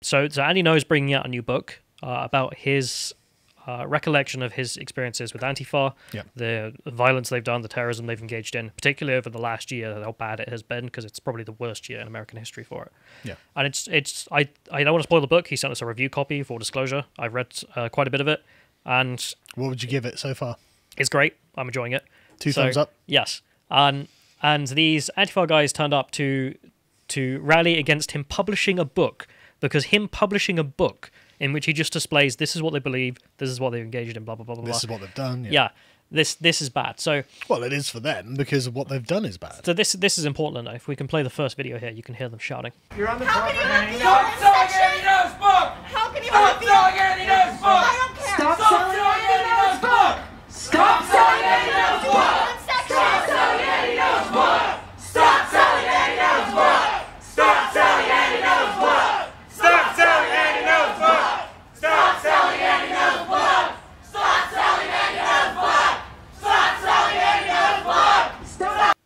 So Andy Ngo is bringing out a new book about his recollection of his experiences with Antifa, the violence they've done, the terrorism they've engaged in, particularly over the last year, how bad it has been, because it's probably the worst year in American history for it. Yeah. And I don't want to spoil the book. He sent us a review copy, full disclosure. I've read quite a bit of it. And what would you give it so far? It's great. I'm enjoying it. Two thumbs up? Yes. And these Antifa guys turned up to rally against him publishing a book, because him publishing a book in which he just displays this is what they believe, this is what they've engaged in, blah, blah, blah, blah. This is what they've done. Yeah. This is bad. So well, it is for them because what they've done is bad. So this is important enough. If we can play the first video here, you can hear them shouting. You're on the How can you have the Stop selling Andy Ngo's book! How can you Stop have the selling Andy Ngo's book! I don't care. Stop selling Andy Ngo's book! Stop selling Andy Ngo's book! Stop selling Andy Ngo's book! Stop selling Andy Ngo's book! Stop selling Andy Ngo's book! Stop selling Andy Ngo's book! Stop selling Andy Ngo's book! Stop selling Andy Ngo's book! Stop selling Andy Ngo's book! Stop.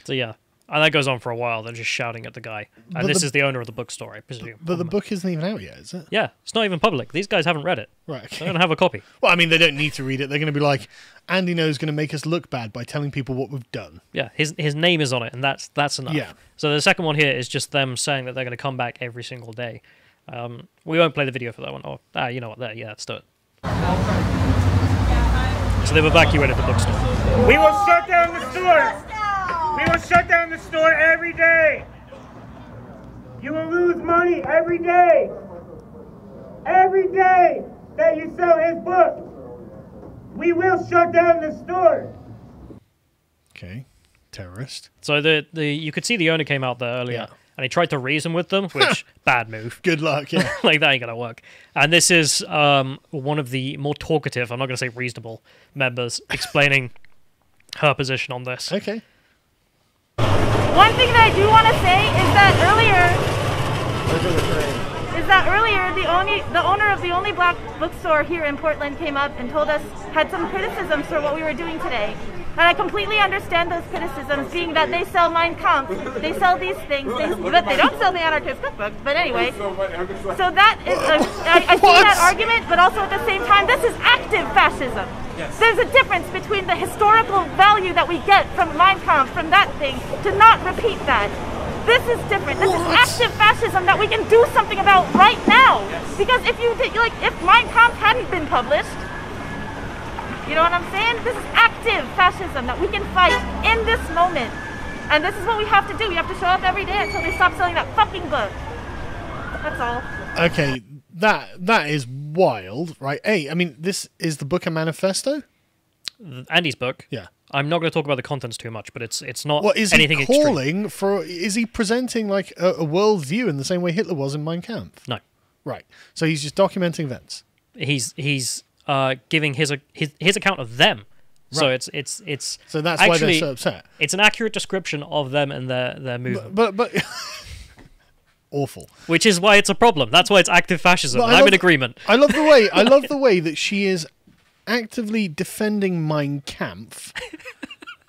So yeah, and that goes on for a while. They're just shouting at the guy, and this is the owner of the bookstore, I presume. But the book isn't even out yet, is it? Yeah, it's not even public. These guys haven't read it. Right. Okay. They don't have a copy. Well, I mean, they don't need to read it. They're going to be like, Andy Ngo's going to make us look bad by telling people what we've done. Yeah, his name is on it, and that's enough. Yeah. So the second one here is just them saying that they're going to come back every single day. We won't play the video for that one. Oh, you know what? Yeah, let's do it. So they've evacuated the bookstore. We will shut down the store! We will shut down the store every day! You will lose money every day! Every day that you sell his book! We will shut down the store! Okay. Terrorist. So you could see the owner came out there earlier, Yeah. and he tried to reason with them, which, bad move. Good luck, yeah. Like, that ain't gonna work. And this is one of the more talkative, I'm not gonna say reasonable, members explaining her position on this. Okay. One thing that I do want to say is that earlier the owner of the only black bookstore here in Portland came up and told us, had some criticisms for what we were doing today. And I completely understand those criticisms, being that they sell Mein Kampf, they sell these things, but they don't sell the anarchist cookbook. But anyway, so that is, I see that argument, but also at the same time, this is active fascism. Yes. There's a difference between the historical value that we get from Mein Kampf, from that thing, to not repeat that. This is different. This is active fascism that we can do something about right now. Yes. Because if if Mein Kampf hadn't been published, you know what I'm saying? This is active fascism that we can fight in this moment. And this is what we have to do. We have to show up every day until they stop selling that fucking book. That's all. Okay, that is wild, right? Hey, I mean, this is the book a manifesto? Andy's book. Yeah. I'm not going to talk about the contents too much, but it's not What is anything he extreme. calling for? Is he presenting like a world view in the same way Hitler was in Mein Kampf? No. Right. So he's just documenting events. He's giving his account of them. Right. So it's So that's actually, why they're so upset. It's an accurate description of them and their movement. But awful. Which is why it's a problem. That's why it's active fascism. But And I'm in agreement. I love the way that she is actively defending Mein Kampf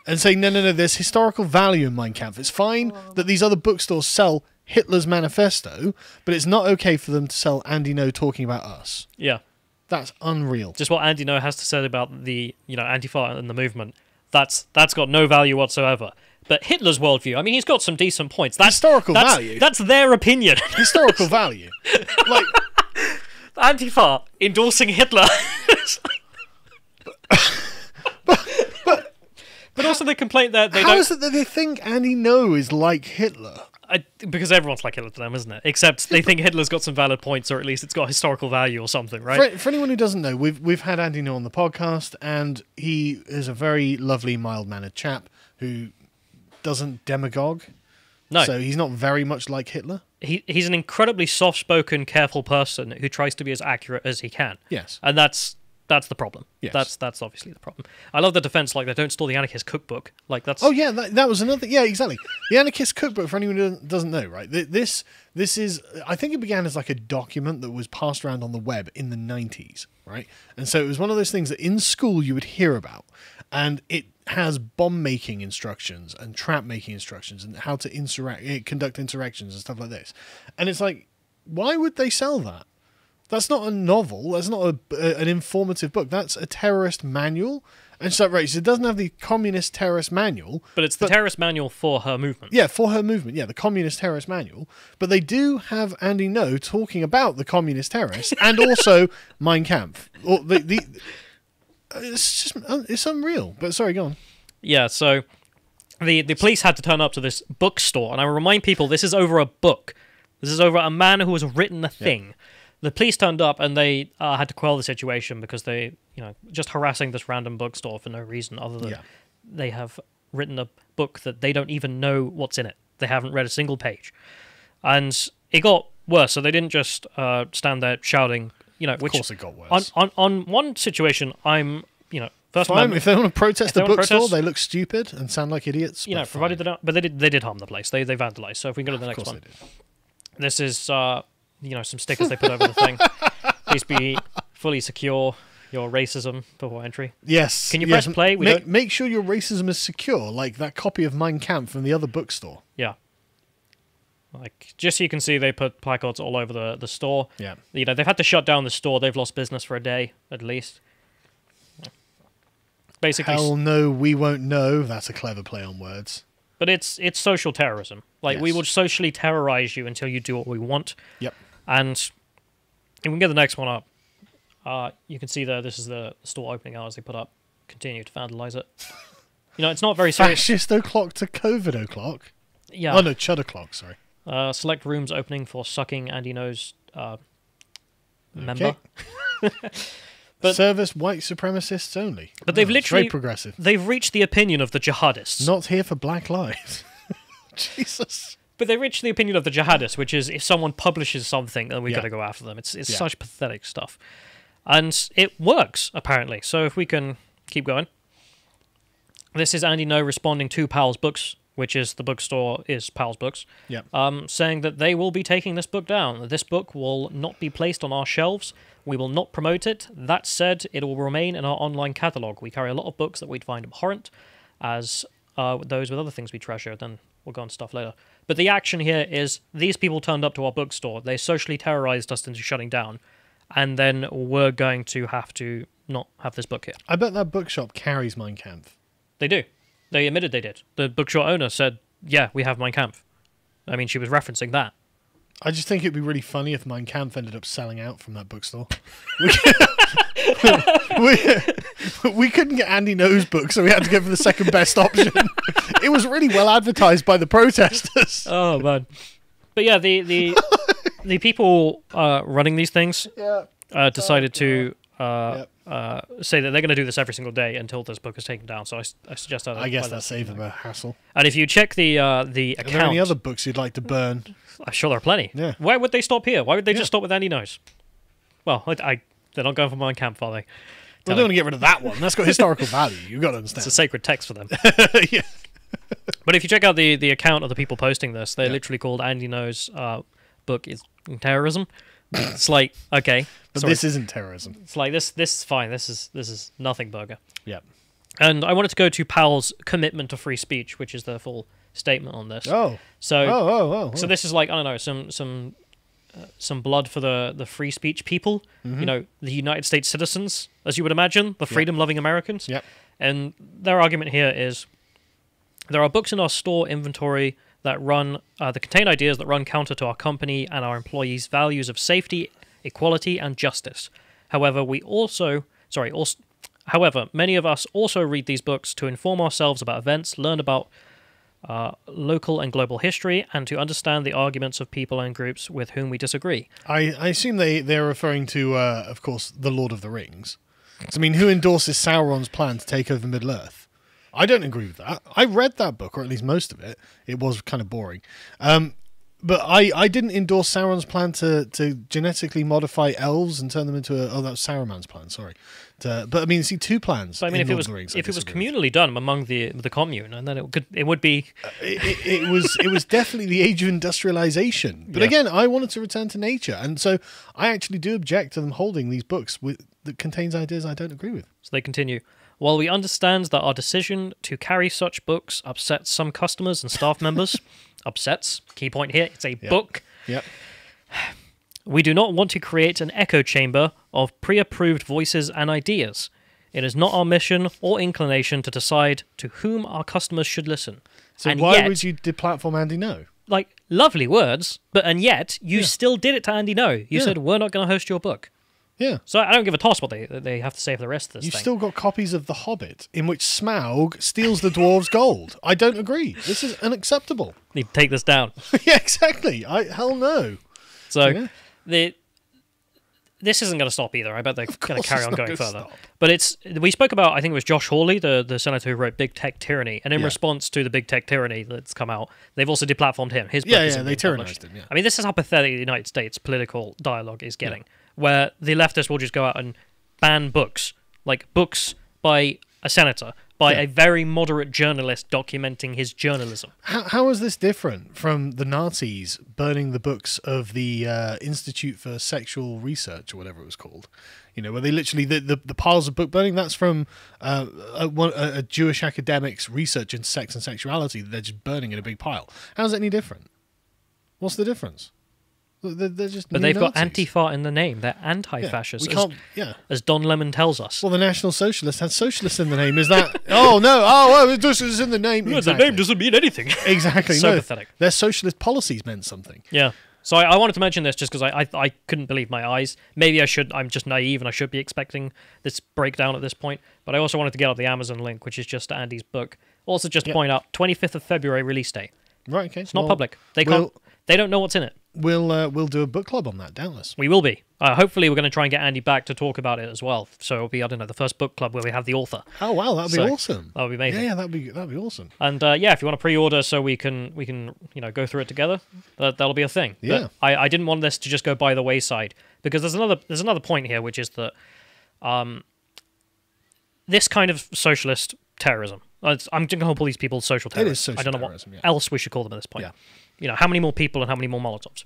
and saying no, there's historical value in Mein Kampf. It's fine that these other bookstores sell Hitler's manifesto, but it's not okay for them to sell Andy Ngo talking about us. Yeah. That's unreal. Just what Andy Ngo has to say about the Antifa and the movement. That's got no value whatsoever. But Hitler's worldview, I mean, he's got some decent points. Historical value. That's their opinion. Historical value. Like Antifa endorsing Hitler. But also the complaint that they how don't... is it that they think Andy Ngo is like Hitler? Because everyone's like Hitler to them, isn't it? Except they think Hitler's got some valid points, or at least it's got historical value or something, right? For anyone who doesn't know, we've had Andy Ngo on the podcast, and he is a very lovely, mild-mannered chap who doesn't demagogue. No. So he's not very much like Hitler. He's an incredibly soft-spoken, careful person who tries to be as accurate as he can. Yes. And that's the problem. Yes. That's obviously the problem. I love the defense, like, they don't store the anarchist cookbook. Like, that's... Oh, yeah, that was another... Yeah, exactly. The Anarchist Cookbook, for anyone who doesn't know, right? This is... I think it began as like a document that was passed around on the web in the 90s, right? And so it was one of those things that in school you would hear about. And it has bomb-making instructions and trap-making instructions and how to conduct insurrections and stuff like this. And it's like, Why would they sell that? That's not a novel. That's not an informative book. That's a terrorist manual. And she's like, right, so it doesn't have the communist terrorist manual. But it's the terrorist manual for her movement. Yeah, for her movement. Yeah, the communist terrorist manual. But they do have Andy No talking about the communist terrorists and also Mein Kampf. Or it's unreal. But sorry, go on. Yeah, so the police had to turn up to this bookstore. And I remind people, this is over a book. This is over a man who has written a thing. Yeah. The police turned up and they had to quell the situation because they, just harassing this random bookstore for no reason other than they have written a book that they don't even know what's in it. They haven't read a single page. And it got worse, so they didn't just stand there shouting, which... Of course it got worse. On one situation, I'm, First Fine, if they want to protest the bookstore, they look stupid and sound like idiots. Provided they don't... But they did harm the place. They vandalized. So if we can go to the next one. This is... some stickers they put over the thing. Please be fully secure your racism before entry. Yes. Can you press play? Make sure your racism is secure, like that copy of Mein Kampf from the other bookstore. Yeah. Just so you can see, they put placards all over the store. Yeah. They've had to shut down the store. They've lost business for a day, at least. Basically. Hell no, we won't know. That's a clever play on words. But it's social terrorism. We will socially terrorize you until you do what we want. Yep. And if we can get the next one up, you can see there, this is the store opening hours they put up. Continue to vandalize it. It's not very serious. Fascist o'clock to COVID o'clock? Yeah. Oh, no, chud o'clock, sorry. Select rooms opening for sucking Andy No's member. But service white supremacists only. But they've literally... Very progressive. They've reached the opinion of the jihadists. Not here for black lives. Jesus. But they reach the opinion of the jihadists, which is if someone publishes something, then we've got to go after them. It's such pathetic stuff. And it works, apparently. So if we can keep going. This is Andy No responding to Powell's Books, which is the bookstore is Powell's Books, saying that they will be taking this book down. This book will not be placed on our shelves. We will not promote it. That said, it will remain in our online catalogue. We carry a lot of books that we'd find abhorrent, as those with other things we treasure. Then we'll go on stuff later. But the action here is these people turned up to our bookstore. They socially terrorized us into shutting down. And then we're going to have to not have this book here. I bet that bookshop carries Mein Kampf. They do. They admitted they did. The bookshop owner said, yeah, we have Mein Kampf. I mean, she was referencing that. I just think it'd be really funny if Mein Kampf ended up selling out from that bookstore. We couldn't get Andy No's book, so we had to go for the second best option. It was really well advertised by the protesters. Oh, man. But yeah, the people running these things decided to say that they're going to do this every single day until this book is taken down. So I suggest that. I guess that saved them a hassle. And if you check the account... Are there any other books you'd like to burn? I'm sure there are plenty. Yeah. Why would they stop here? Why would they just stop with Andy No's? Well, they're not going for Mein Kampf, are they? Well, they want to get rid of that one. That's got historical value. You've got to understand. It's a sacred text for them. Yeah. But if you check out the account of the people posting this, they're literally called Andy No's book is terrorism. It's like, okay. But this isn't terrorism. It's like, this is fine. This is nothing burger. Yeah. And I wanted to go to Powell's commitment to free speech, which is the full statement on this. Oh. So this is like, I don't know, some blood for the free speech people, the United States citizens, as you would imagine, the freedom-loving Americans. Yep. And their argument here is there are books in our store inventory that contain ideas that run counter to our company and our employees' values of safety, equality, and justice. However, many of us also read these books to inform ourselves about events, learn about local and global history, and to understand the arguments of people and groups with whom we disagree. I assume they're referring to, of course, The Lord of the Rings. I mean, who endorses Sauron's plan to take over Middle-earth? I don't agree with that. I read that book, or at least most of it. It was kind of boring. But I didn't endorse Sauron's plan to genetically modify elves and turn them into that was Saruman's plan, sorry. But I mean, see, two plans. But I mean, if it was communally done among the commune, and then it would be. It was definitely the age of industrialization. But again, I wanted to return to nature, and so I actually do object to them holding these books that contains ideas I don't agree with. So they continue. While we understand that our decision to carry such books upsets some customers and staff members, upsets, key point here, it's a book. Yep. We do not want to create an echo chamber of pre-approved voices and ideas. It is not our mission or inclination to decide to whom our customers should listen. So and why yet, would you deplatform Andy No? Like, lovely words, and yet you still did it to Andy No. You said, we're not going to host your book. Yeah. So I don't give a toss what they have to say for the rest of this You've thing. still got copies of The Hobbit in which Smaug steals the dwarves' gold. I don't agree. This is unacceptable. Need to take this down. Yeah, exactly. Hell no. So this isn't going to stop either. I bet they're going to carry on going further. Stop. But we spoke about, I think it was Josh Hawley, the senator who wrote Big Tech Tyranny, and in response to the Big Tech Tyranny that's come out, they've also deplatformed him. His book isn't they being published. tyrannized him. Yeah. I mean, this is how pathetic the United States political dialogue is getting, where the leftists will just go out and ban books, like books by a senator, by a very moderate journalist documenting his journalism. How is this different from the Nazis burning the books of the Institute for Sexual Research, or whatever it was called? You know, where they literally, the piles of book burning, that's from a Jewish academic's research into sex and sexuality that they're just burning in a big pile. How's it any different? What's the difference? They're just But they've got Nazis. Antifa in the name. They're anti-fascist, We can't, as Don Lemon tells us. Well, the National Socialists had socialists in the name. Is that... Oh, no. Oh, this is in the name. Exactly. The name doesn't mean anything. Exactly. So pathetic. Their socialist policies meant something. Yeah. So I wanted to mention this just because I couldn't believe my eyes. Maybe I'm just naive and I should be expecting this breakdown at this point. But I also wanted to get out the Amazon link, which is just Andy's book. Also just to point out, 25th of February release date. Right, okay. It's not public. They don't know what's in it. We'll do a book club on that, doubtless. We will be. Hopefully we're going to try and get Andy back to talk about it as well. So it'll be, I don't know, the first book club where we have the author. Oh, wow, that'd be awesome. That would be amazing. Yeah, that'd be awesome. And if you want to pre-order so we can go through it together, that'll be a thing. Yeah. But I didn't want this to just go by the wayside, because there's another point here, which is that this kind of socialist terrorism. I'm going to call these people social terrorists. It is social I don't know terrorism, what else we should call them at this point. Yeah. You know, how many more people and how many more Molotovs?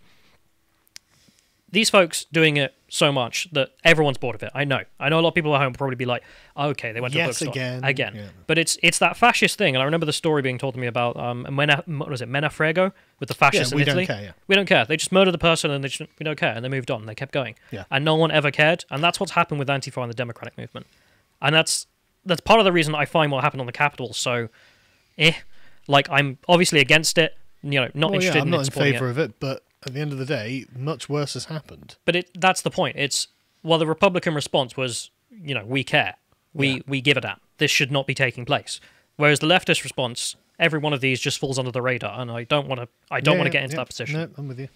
These folks doing it so much that everyone's bored of it. I know a lot of people at home will probably be like, oh, okay, they went to a bookstore. Again. Yeah. But it's that fascist thing. And I remember the story being told to me about Menafrego with the fascists in Italy. Don't care, We don't care. They just murdered the person and we don't care. And they moved on and they kept going. Yeah. And no one ever cared. And that's what's happened with Antifa and the Democratic movement. And that's part of the reason I find what happened on the Capitol so like, I'm obviously against it, not interested I'm in not in supporting favour of it, but at the end of the day, much worse has happened. But that's the point. The Republican response was, we care. We give a damn. This should not be taking place. Whereas the leftist response, every one of these just falls under the radar, and I don't want to get into that position. No, I'm with you.